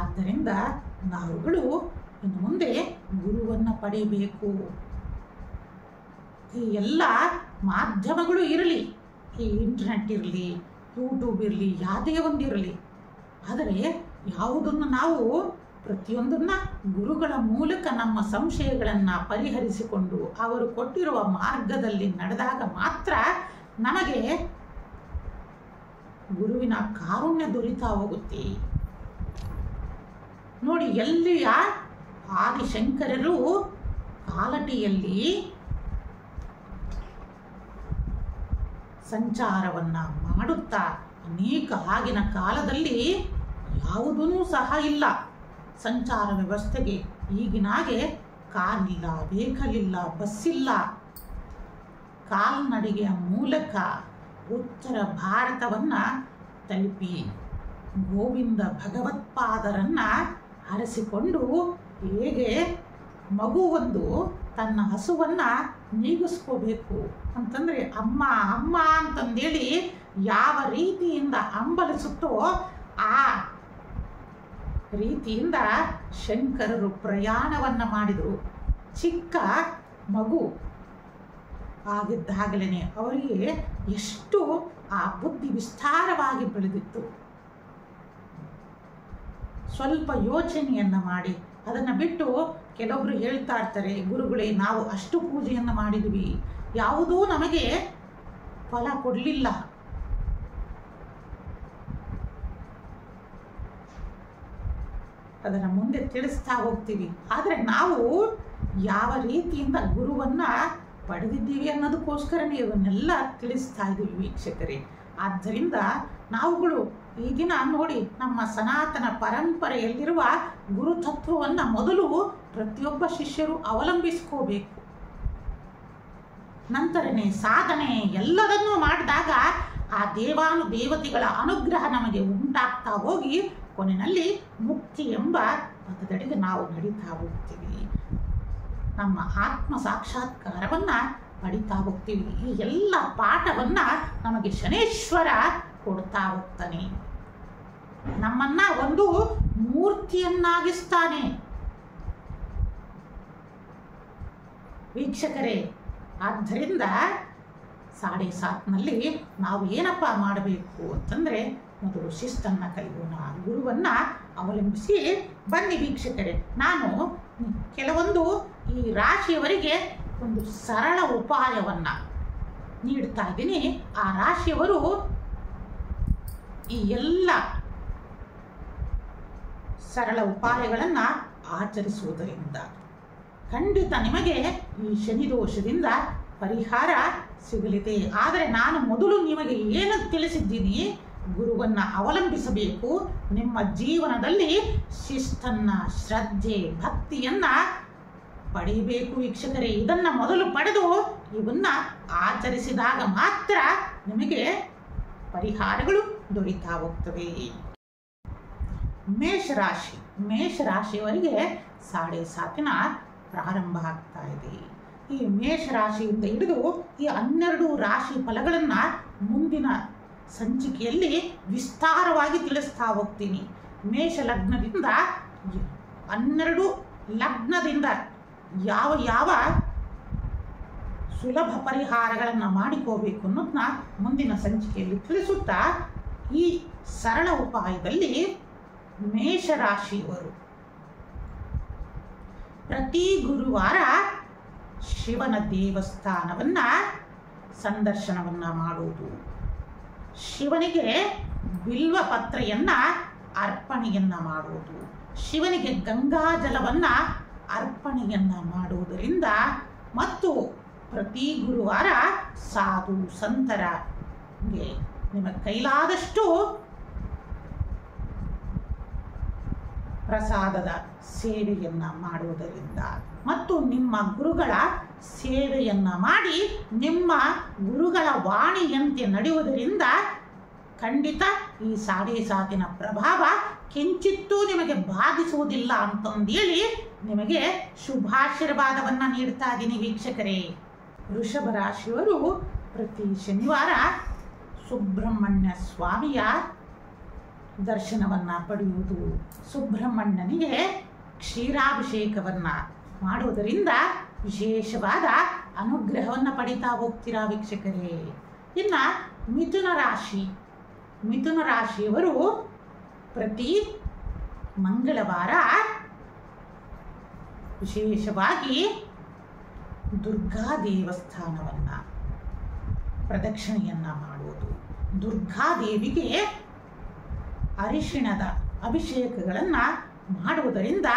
[SPEAKER 1] ಆದ್ದರಿಂದ ನಾವುಗಳು ಇನ್ನು ಮುಂದೆ ಗುರುವನ್ನು ಪಡೆಯಬೇಕು. ಈ ಎಲ್ಲ ಮಾಧ್ಯಮಗಳು ಇರಲಿ, ಈ ಇಂಟರ್ನೆಟ್ ಇರಲಿ, ಯೂಟ್ಯೂಬ್ ಇರಲಿ, ಯಾವುದೇ ಒಂದಿರಲಿ, ಆದರೆ ಯಾವುದನ್ನು ನಾವು ಪ್ರತಿಯೊಂದನ್ನು ಗುರುಗಳ ಮೂಲಕ ನಮ್ಮ ಸಂಶಯಗಳನ್ನು ಪರಿಹರಿಸಿಕೊಂಡು ಅವರು ಕೊಟ್ಟಿರುವ ಮಾರ್ಗದಲ್ಲಿ ನಡೆದಾಗ ಮಾತ್ರ ನಮಗೆ ಗುರುವಿನ ಕಾರುಣ್ಯ ದೊರೀತಾ ಹೋಗುತ್ತೆ. ನೋಡಿ, ಎಲ್ಲಿಯ ಆದಿಶಂಕರರು ಕಾಲಟಿಯಲ್ಲಿ ಸಂಚಾರವನ್ನು ಮಾಡುತ್ತಾ ಅನೇಕ ಆಗಿನ ಕಾಲದಲ್ಲಿ ಯಾವುದೂ ಸಹ ಇಲ್ಲ ಸಂಚಾರ ವ್ಯವಸ್ಥೆಗೆ. ಈಗಿನಾಗೆ ಕಾರಿಲ್ಲ, ವೆಹಿಕಲ್ ಇಲ್ಲ, ಬಸ್ಸಿಲ್ಲ. ಕಾಲ್ನಡಿಗೆಯ ಮೂಲಕ ಉತ್ತರ ಭಾರತವನ್ನು ತಲುಪಿ ಗೋವಿಂದ ಭಗವತ್ಪಾದರನ್ನು ಹರಸಿಕೊಂಡು ಹೇಗೆ ಮಗು ಒಂದು ತನ್ನ ಹಸುವನ್ನು ನೀಗಿಸ್ಕೋಬೇಕು ಅಂತಂದರೆ ಅಮ್ಮ ಅಮ್ಮ ಅಂತಂದೇಳಿ ಯಾವ ರೀತಿಯಿಂದ ಹಂಬಲಿಸುತ್ತೋ ಆ ರೀತಿಯಿಂದ ಶಂಕರರು ಪ್ರಯಾಣವನ್ನು ಮಾಡಿದರು. ಚಿಕ್ಕ ಮಗು ಆಗಿದ್ದಾಗಲೇ ಅವರಿಗೆ ಎಷ್ಟು ಆ ಬುದ್ಧಿ ವಿಸ್ತಾರವಾಗಿ ಬೆಳೆದಿತ್ತು. ಸ್ವಲ್ಪ ಯೋಚನೆಯನ್ನು ಮಾಡಿ ಅದನ್ನು ಬಿಟ್ಟು ಕೆಲವೊಬ್ರು ಹೇಳ್ತಾ ಇರ್ತಾರೆ, ಗುರುಗಳೇ ನಾವು ಅಷ್ಟು ಪೂಜೆಯನ್ನು ಮಾಡಿದ್ವಿ, ಯಾವುದೂ ನಮಗೆ ಫಲ ಕೊಡಲಿಲ್ಲ. ಅದನ್ನು ಮುಂದೆ ತಿಳಿಸ್ತಾ ಹೋಗ್ತೀವಿ. ಆದರೆ ನಾವು ಯಾವ ರೀತಿಯಿಂದ ಗುರುವನ್ನು ಪಡೆದಿದ್ದೀವಿ ಅನ್ನೋದಕ್ಕೋಸ್ಕರನೇ ಇವನ್ನೆಲ್ಲ ತಿಳಿಸ್ತಾ ಇದ್ದೀವಿ ವೀಕ್ಷಕರೇ. ಆದ್ದರಿಂದ ನಾವುಗಳು ಈ ದಿನ ನೋಡಿ, ನಮ್ಮ ಸನಾತನ ಪರಂಪರೆಯಲ್ಲಿರುವ ಗುರುತತ್ವವನ್ನು ಮೊದಲು ಪ್ರತಿಯೊಬ್ಬ ಶಿಷ್ಯರು ಅವಲಂಬಿಸ್ಕೋಬೇಕು. ನಂತರನೇ ಸಾಧನೆ ಎಲ್ಲದನ್ನೂ ಮಾಡಿದಾಗ ಆ ದೇವಾನುದೇವತೆಗಳ ಅನುಗ್ರಹ ನಮಗೆ ಉಂಟಾಗ್ತಾ ಹೋಗಿ ಕೊನೆಯಲ್ಲಿ ಮುಕ್ತಿ ಎಂಬ ಪದದಡಿಗೆ ನಾವು ನಡೀತಾ ಹೋಗ್ತೀವಿ. ನಮ್ಮ ಆತ್ಮ ಸಾಕ್ಷಾತ್ಕಾರವನ್ನು ಪಡಿತಾ ಹೋಗ್ತೀವಿ. ಈ ಎಲ್ಲ ಪಾಠವನ್ನು ನಮಗೆ ಶನೇಶ್ವರ ಕೊಡ್ತಾ ಹೋಗ್ತಾನೆ. ನಮ್ಮನ್ನ ಒಂದು ಮೂರ್ತಿಯನ್ನಾಗಿಸ್ತಾನೆ. ವೀಕ್ಷಕರೇ, ಆದ್ದರಿಂದ 7:30ನಲ್ಲಿ ನಾವು ಏನಪ್ಪ ಮಾಡಬೇಕು ಅಂತಂದರೆ ಮೊದಲು ಶಿಸ್ತನ್ನು ಕಲಿಯೋಣ, ಗುರುವನ್ನು ಅವಲಂಬಿಸಿ ಬನ್ನಿ ವೀಕ್ಷಕರೇ. ನಾನು ಕೆಲವೊಂದು ಈ ರಾಶಿಯವರಿಗೆ ಒಂದು ಸರಳ ಉಪಾಯವನ್ನು ನೀಡ್ತಾ ಇದ್ದೀನಿ. ಆ ರಾಶಿಯವರು ಈ ಎಲ್ಲ ಸರಳ ಉಪಾಯಗಳನ್ನು ಆಚರಿಸುವುದರಿಂದ ಖಂಡಿತ ನಿಮಗೆ ಈ ಶನಿದೋಷದಿಂದ ಪರಿಹಾರ ಸಿಗಲಿದೆ. ಆದರೆ ನಾನು ಮೊದಲು ನಿಮಗೆ ಏನು ತಿಳಿಸಿದ್ದೀನಿ, ಗುರುವನ್ನು ಅವಲಂಬಿಸಬೇಕು. ನಿಮ್ಮ ಜೀವನದಲ್ಲಿ ಶಿಸ್ತನ್ನು, ಶ್ರದ್ಧೆ, ಭಕ್ತಿಯನ್ನು ಪಡೆಯಬೇಕು ವೀಕ್ಷಕರೇ. ಇದನ್ನು ಮೊದಲು ಪಡೆದು ಇವನ್ನು ಆಚರಿಸಿದಾಗ ಮಾತ್ರ ನಿಮಗೆ ಪರಿಹಾರಗಳು ದೊರೀತಾ ಹೋಗ್ತವೆ. ಮೇಷರಾಶಿಯವರಿಗೆ ಸಾಡೆಸಾತಿನ ಪ್ರಾರಂಭ ಆಗ್ತಾ ಇದೆ. ಈ ಮೇಷರಾಶಿಯಿಂದ ಹಿಡಿದು ಈ 12 ರಾಶಿ ಫಲಗಳನ್ನು ಮುಂದಿನ ಸಂಚಿಕೆಯಲ್ಲಿ ವಿಸ್ತಾರವಾಗಿ ತಿಳಿಸ್ತಾ ಹೋಗ್ತೀನಿ. ಮೇಷ ಲಗ್ನದಿಂದ 12 ಲಗ್ನದಿಂದ ಯಾವ ಯಾವ ಸುಲಭ ಪರಿಹಾರಗಳನ್ನು ಮಾಡಿಕೋಬೇಕು ಅನ್ನೋದನ್ನ ಮುಂದಿನ ಸಂಚಿಕೆಯಲ್ಲಿ ತಿಳಿಸುತ್ತಾ, ಈ ಸರಳ ಉಪಾಯದಲ್ಲಿ ಮೇಷರಾಶಿಯವರು ಪ್ರತಿ ಗುರುವಾರ ಶಿವನ ದೇವಸ್ಥಾನವನ್ನು ಸಂದರ್ಶನವನ್ನ ಮಾಡುವುದು, ಶಿವನಿಗೆ ಬಿಲ್ವ ಪತ್ರೆಯನ್ನ ಅರ್ಪಣೆಯನ್ನ ಮಾಡುವುದು, ಶಿವನಿಗೆ ಗಂಗಾಜಲವನ್ನ ಅರ್ಪಣೆಯನ್ನ ಮಾಡುವುದರಿಂದ ಮತ್ತು ಪ್ರತಿ ಗುರುವಾರ ಸಾಧು ಸಂತರಿಗೆ ನಿಮಗೆ ಕೈಲಾದಷ್ಟು ಪ್ರಸಾದದ ಸೇವೆಯನ್ನ ಮಾಡುವುದರಿಂದ ಮತ್ತು ನಿಮ್ಮ ಗುರುಗಳ ಸೇವೆಯನ್ನ ಮಾಡಿ ನಿಮ್ಮ ಗುರುಗಳ ವಾಣಿಯಂತೆ ನಡೆಯುವುದರಿಂದ ಖಂಡಿತ ಈ ಸಾಡೆಸಾತಿನ ಪ್ರಭಾವ ಕಿಂಚಿತ್ತೂ ನಿಮಗೆ ಬಾಧಿಸುವುದಿಲ್ಲ ಅಂತಂದೇಳಿ ನಿಮಗೆ ಶುಭಾಶೀರ್ವಾದವನ್ನ ನೀಡ್ತಾ ಇದ್ದೀನಿ ವೀಕ್ಷಕರೇ. ವೃಷಭ ರಾಶಿಯವರು ಪ್ರತಿ ಶನಿವಾರ ಸುಬ್ರಹ್ಮಣ್ಯ ಸ್ವಾಮಿಯ ದರ್ಶನವನ್ನ ಪಡೆಯುವುದು, ಸುಬ್ರಹ್ಮಣ್ಯನಿಗೆ ಕ್ಷೀರಾಭಿಷೇಕವನ್ನ ಮಾಡುವುದರಿಂದ ವಿಶೇಷವಾದ ಅನುಗ್ರಹವನ್ನು ಪಡಿತಾ ಹೋಗ್ತೀರಾ ವೀಕ್ಷಕರೇ. ಇನ್ನ ಮಿಥುನ ರಾಶಿಯವರು ಪ್ರತಿ ಮಂಗಳವಾರ ವಿಶೇಷವಾಗಿ ದುರ್ಗಾ ದೇವಸ್ಥಾನವನ್ನ ಪ್ರದಕ್ಷಿಣೆಯನ್ನ ಮಾಡುವುದು, ದುರ್ಗಾದೇವಿಗೆ ಅರಿಶಿಣದ ಅಭಿಷೇಕಗಳನ್ನು ಮಾಡುವುದರಿಂದ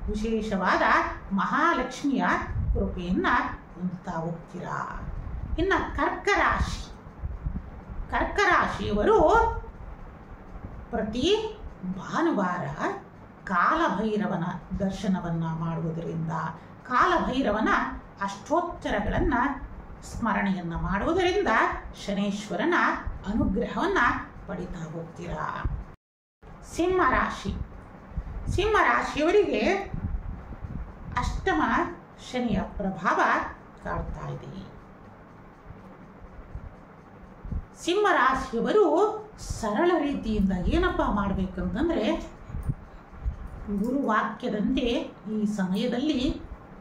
[SPEAKER 1] ವಿಶೇಷವಾದ ಮಹಾಲಕ್ಷ್ಮಿಯ ಕೃಪೆಯನ್ನ ಹೊಂದುತ್ತಾ ಹೋಗ್ತೀರಾ. ಇನ್ನು ಕರ್ಕ ರಾಶಿಯವರು ಪ್ರತಿ ಭಾನುವಾರ ಕಾಲಭೈರವನ ದರ್ಶನವನ್ನ ಮಾಡುವುದರಿಂದ, ಕಾಲಭೈರವನ ಅಷ್ಟೋತ್ತರಗಳನ್ನು ಸ್ಮರಣೆಯನ್ನ ಮಾಡುವುದರಿಂದ ಶನೇಶ್ವರನ ಅನುಗ್ರಹವನ್ನ ಪಡಿತಾ ಹೋಗ್ತೀರಾ. ಸಿಂಹರಾಶಿಯವರಿಗೆ ಅಷ್ಟಮ ಶನಿಯ ಪ್ರಭಾವ ಕಾಡ್ತಾ ಇದೆ. ಸಿಂಹರಾಶಿಯವರು ಸರಳ ರೀತಿಯಿಂದ ಏನಪ್ಪ ಮಾಡಬೇಕಂತಂದ್ರೆ, ಗುರುವಾಕ್ಯದಂತೆ ಈ ಸಮಯದಲ್ಲಿ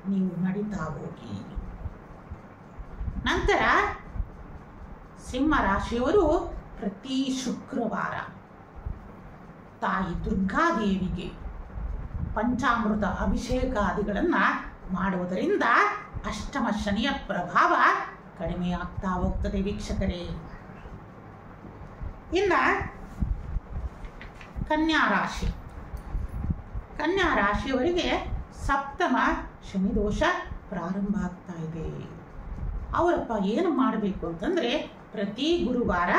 [SPEAKER 1] ನೀವು ನಡೀತಾ ಹೋಗಿ. ನಂತರ ಸಿಂಹರಾಶಿಯವರು ಪ್ರತಿ ಶುಕ್ರವಾರ ತಾಯಿ ದುರ್ಗಾದೇವಿಗೆ ಪಂಚಾಮೃತ ಅಭಿಷೇಕಾದಿಗಳನ್ನು ಮಾಡುವುದರಿಂದ ಅಷ್ಟಮ ಶನಿಯ ಪ್ರಭಾವ ಕಡಿಮೆಯಾಗ್ತಾ ಹೋಗ್ತದೆ ವೀಕ್ಷಕರೇ. ಇನ್ನು ಕನ್ಯಾ ರಾಶಿಯವರಿಗೆ ಸಪ್ತಮ ಶನಿದೋಷ ಪ್ರಾರಂಭ ಆಗ್ತಾ ಇದೆ. ಅವರಪ್ಪ ಏನು ಮಾಡಬೇಕು ಅಂತಂದ್ರೆ, ಪ್ರತಿ ಗುರುವಾರ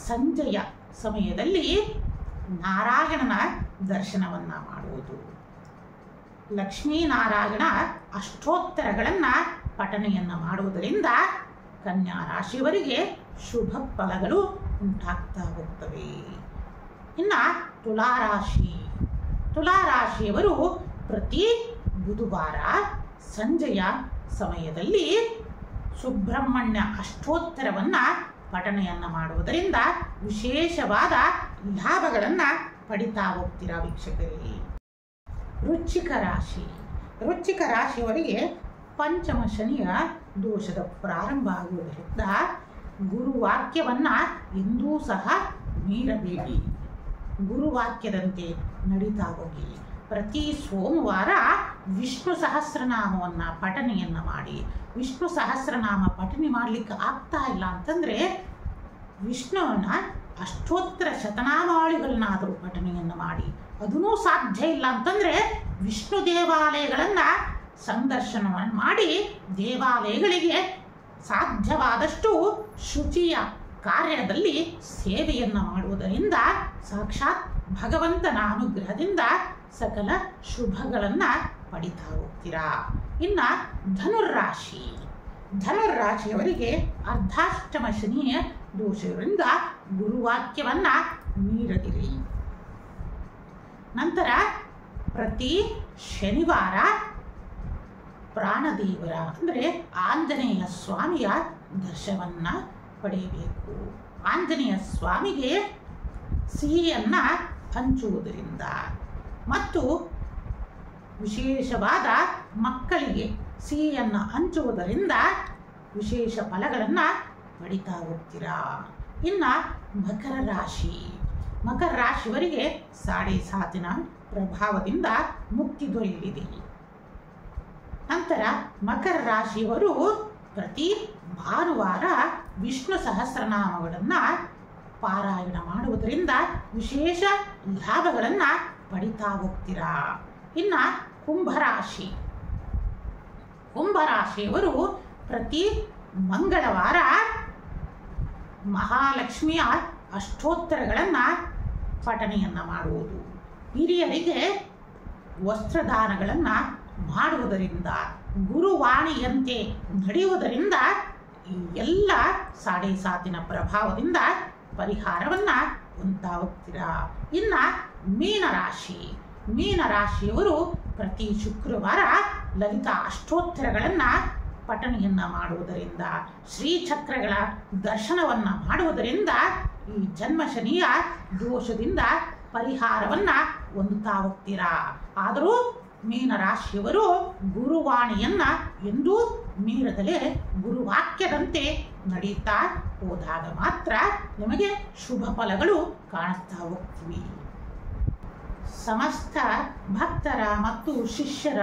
[SPEAKER 1] ಸಂಜೆಯ ಸಮಯದಲ್ಲಿ ನಾರಾಯಣನ ದರ್ಶನವನ್ನ ಮಾಡುವುದು, ಲಕ್ಷ್ಮೀನಾರಾಯಣ ಅಷ್ಟೋತ್ತರಗಳನ್ನು ಪಠನೆಯನ್ನ ಮಾಡುವುದರಿಂದ ಕನ್ಯಾ ರಾಶಿಯವರಿಗೆ ಶುಭ ಫಲಗಳು ಉಂಟಾಗ್ತಾ ಹೋಗ್ತವೆ. ಇನ್ನು ತುಲಾರಾಶಿಯವರು ಪ್ರತಿ ಬುಧವಾರ ಸಂಜೆಯ ಸಮಯದಲ್ಲಿ ಸುಬ್ರಹ್ಮಣ್ಯ ಅಷ್ಟೋತ್ತರವನ್ನ ಪಠನೆಯನ್ನ ಮಾಡುವುದರಿಂದ ವಿಶೇಷವಾದ ಲಾಭಗಳನ್ನು ಪಡಿತಾ ಹೋಗ್ತೀರಾ ವೀಕ್ಷಕರೇ. ವೃಶ್ಚಿಕ ರಾಶಿಯವರಿಗೆ ಪಂಚಮ ಶನಿಯ ದೋಷದ ಪ್ರಾರಂಭ ಆಗುವುದರಿಂದ ಗುರುವಾಕ್ಯವನ್ನ ಎಂದೂ ಸಹ ಮೀರಬೇಡಿ. ಗುರುವಾಕ್ಯದಂತೆ ನಡೀತಾ ಹೋಗಿ. ಪ್ರತಿ ಸೋಮವಾರ ವಿಷ್ಣು ಸಹಸ್ರನಾಮವನ್ನ ಪಠನೆಯನ್ನ ಮಾಡಿ. ವಿಷ್ಣು ಸಹಸ್ರನಾಮ ಪಠನೆ ಮಾಡಲಿಕ್ಕೆ ಆಗ್ತಾ ಇಲ್ಲ ಅಂತಂದ್ರೆ ವಿಷ್ಣುವನ್ನ ಅಷ್ಟೋತ್ತರ ಶತನಾಮಾವಳಿಗಳನ್ನಾದರೂ ಪಠನೆಯನ್ನ ಮಾಡಿ. ಅದೂ ಸಾಧ್ಯ ಇಲ್ಲ ಅಂತಂದ್ರೆ ವಿಷ್ಣು ದೇವಾಲಯಗಳನ್ನ ಸಂದರ್ಶನವನ್ನು ಮಾಡಿ ದೇವಾಲಯಗಳಿಗೆ ಸಾಧ್ಯವಾದಷ್ಟು ಶುಚಿಯ ಕಾರ್ಯದಲ್ಲಿ ಸೇವೆಯನ್ನ ಮಾಡುವುದರಿಂದ ಸಾಕ್ಷಾತ್ ಭಗವಂತನ ಅನುಗ್ರಹದಿಂದ ಸಕಲ ಶುಭಗಳನ್ನ ಪಡಿತಾ ಹೋಗ್ತೀರಾ. ಇನ್ನ ಧನುರ್ರಾಶಿಯವರಿಗೆ ಅರ್ಧಾಷ್ಟಮ ಶನಿಯ ದೋಷದಿಂದ ಗುರುವಾಕ್ಯವನ್ನ ಮೀರದಿರಿ. ನಂತರ ಪ್ರತಿ ಶನಿವಾರ ಪ್ರಾಣದೇವರ ಅಂದರೆ ಆಂಜನೇಯ ಸ್ವಾಮಿಯ ದರ್ಶನವನ್ನು ಪಡೆಯಬೇಕು. ಆಂಜನೇಯ ಸ್ವಾಮಿಗೆ ಸಿಹಿಯನ್ನು ಹಂಚುವುದರಿಂದ ಮತ್ತು ವಿಶೇಷವಾದ ಮಕ್ಕಳಿಗೆ ಸಿಹಿಯನ್ನು ಹಂಚುವುದರಿಂದ ವಿಶೇಷ ಫಲಗಳನ್ನು ಪಡಿತಾ ಹೋಗ್ತೀರಾ. ಇನ್ನು ಮಕರ ರಾಶಿಯವರಿಗೆ ಸಾಡೆ ಸಾತಿನ ಪ್ರಭಾವದಿಂದ ಮುಕ್ತಿ ದೊರೆಯಲಿದೆ. ನಂತರ ಮಕರ ರಾಶಿಯವರು ಪ್ರತಿ ಭಾನುವಾರ ವಿಷ್ಣು ಸಹಸ್ರನಾಮಗಳನ್ನು ಪಾರಾಯಣ ಮಾಡುವುದರಿಂದ ವಿಶೇಷ ಲಾಭಗಳನ್ನು ಪಡಿತಾ ಹೋಗ್ತೀರಾ. ಇನ್ನು ಕುಂಭರಾಶಿಯವರು ಪ್ರತಿ ಮಂಗಳವಾರ ಮಹಾಲಕ್ಷ್ಮಿಯ ಅಷ್ಟೋತ್ತರಗಳನ್ನು ಪಠಣೆಯನ್ನು ಮಾಡುವುದು, ಹಿರಿಯರಿಗೆ ವಸ್ತ್ರದಾನಗಳನ್ನು ಮಾಡುವುದರಿಂದ, ಗುರುವಾಣಿಯಂತೆ ನಡೆಯುವುದರಿಂದ ಈ ಎಲ್ಲ ಸಾಡೆ ಸಾತಿನ ಪ್ರಭಾವದಿಂದ ಪರಿಹಾರವನ್ನು ಹೊಂದ್ತಾ ಹೋಗ್ತೀರಾ. ಇನ್ನು ಮೀನರಾಶಿಯವರು ಪ್ರತಿ ಶುಕ್ರವಾರ ಲಲಿತಾ ಅಷ್ಟೋತ್ತರಗಳನ್ನು ಪಠಣೆಯನ್ನು ಮಾಡುವುದರಿಂದ, ಶ್ರೀಚಕ್ರಗಳ ದರ್ಶನವನ್ನು ಮಾಡುವುದರಿಂದ ಈ ಜನ್ಮಶನಿಯ ದೋಷದಿಂದ ಪರಿಹಾರವನ್ನು ಹೊಂದುತ್ತಾ ಹೋಗ್ತೀರಾ. ಆದರೂ ಮೀನರಾಶಿಯವರು ಗುರುವಾಣಿಯನ್ನು ಎಂದೂ ಮೀರದಲೇ ಗುರುವಾಕ್ಯದಂತೆ ನಡೆಯುತ್ತಾ ಹೋದಾಗ ಮಾತ್ರ ನಿಮಗೆ ಶುಭ ಫಲಗಳು ಕಾಣಿಸ್ತಾ ಹೋಗ್ತೀವಿ. ಸಮಸ್ತ ಭಕ್ತರ ಮತ್ತು ಶಿಷ್ಯರ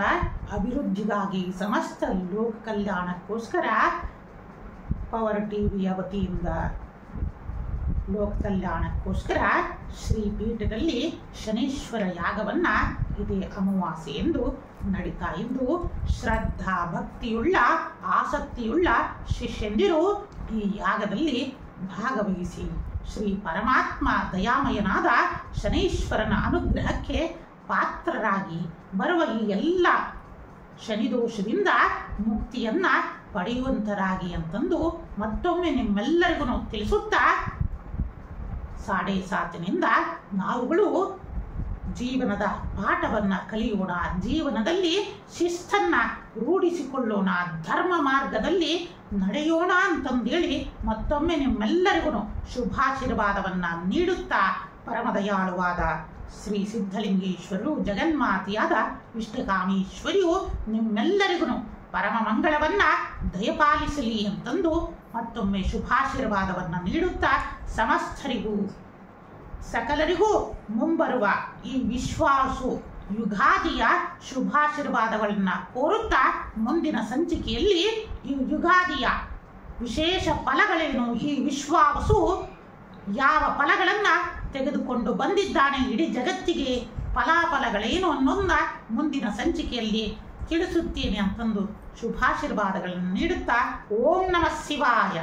[SPEAKER 1] ಅಭಿವೃದ್ಧಿಗಾಗಿ, ಸಮಸ್ತ ಲೋಕ ಕಲ್ಯಾಣಕ್ಕೋಸ್ಕರ ಪವರ್ ಟಿವಿಯ ವತಿಯಿಂದ ಲೋಕ ಕಲ್ಯಾಣಕ್ಕೋಸ್ಕರ ಶ್ರೀಪೀಠದಲ್ಲಿ ಶನೀಶ್ವರ ಯಾಗವನ್ನು ಇದೇ ಅಮಾವಾಸ್ಯೆ ಎಂದು ನಡೀತಾ ಇದ್ದು, ಶ್ರದ್ಧಾ ಭಕ್ತಿಯುಳ್ಳ ಆಸಕ್ತಿಯುಳ್ಳ ಶಿಷ್ಯಂದಿರು ಈ ಯಾಗದಲ್ಲಿ ಭಾಗವಹಿಸಿ ಶ್ರೀ ಪರಮಾತ್ಮ ದಯಾಮಯನಾದ ಶನೀಶ್ವರನ ಅನುಗ್ರಹಕ್ಕೆ ಪಾತ್ರರಾಗಿ ಬರುವ ಈ ಎಲ್ಲ ಶನಿದೋಷದಿಂದ ಮುಕ್ತಿಯನ್ನು ಪಡೆಯುವಂತರಾಗಿ ಅಂತಂದು ಮತ್ತೊಮ್ಮೆ ನಿಮ್ಮೆಲ್ಲರಿಗೂ ತಿಳಿಸುತ್ತಾ, ಸಾಡೆ ಸಾತಿನಿಂದ ನಾವುಗಳು ಜೀವನದ ಪಾಠವನ್ನು ಕಲಿಯೋಣ, ಜೀವನದಲ್ಲಿ ಶಿಸ್ತನ್ನು ರೂಢಿಸಿಕೊಳ್ಳೋಣ, ಧರ್ಮ ಮಾರ್ಗದಲ್ಲಿ ನಡೆಯೋಣ ಅಂತಂದೇಳಿ ಮತ್ತೊಮ್ಮೆ ನಿಮ್ಮೆಲ್ಲರಿಗೂ ಶುಭಾಶೀರ್ವಾದವನ್ನು ನೀಡುತ್ತಾ, ಪರಮದಯಾಳುವಾದ ಶ್ರೀ ಸಿದ್ಧಲಿಂಗೇಶ್ವರರು, ಜಗನ್ಮಾತೆಯಾದ ಇಷ್ಟಕಾಮೇಶ್ವರಿಯು ನಿಮ್ಮೆಲ್ಲರಿಗೂ ಪರಮ ಮಂಗಳವನ್ನು ದಯಪಾಲಿಸಲಿ ಅಂತಂದು ಮತ್ತೊಮ್ಮೆ ಶುಭಾಶೀರ್ವಾದವನ್ನು ನೀಡುತ್ತಾ, ಸಮಸ್ತರಿಗೂ ಸಕಲರಿಗೂ ಮುಂಬರುವ ಈ ವಿಶ್ವಾಸು ಯುಗಾದಿಯ ಶುಭಾಶೀರ್ವಾದಗಳನ್ನು ಕೋರುತ್ತಾ, ಮುಂದಿನ ಸಂಚಿಕೆಯಲ್ಲಿ ಈ ಯುಗಾದಿಯ ವಿಶೇಷ ಫಲಗಳೇನು, ಈ ವಿಶ್ವಾಸು ಯಾವ ಫಲಗಳನ್ನು ತೆಗೆದುಕೊಂಡು ಬಂದಿದ್ದಾನೆ ಇಡೀ ಜಗತ್ತಿಗೆ, ಫಲಾಫಲಗಳೇನು ಅನ್ನೋದನ್ನ ಮುಂದಿನ ಸಂಚಿಕೆಯಲ್ಲಿ ತಿಳಿಸುತ್ತೇನೆ ಅಂತಂದು ಶುಭಾಶೀರ್ವಾದಗಳನ್ನು ನೀಡುತ್ತಾ, ಓಂ ನಮಃ ಶಿವಾಯ.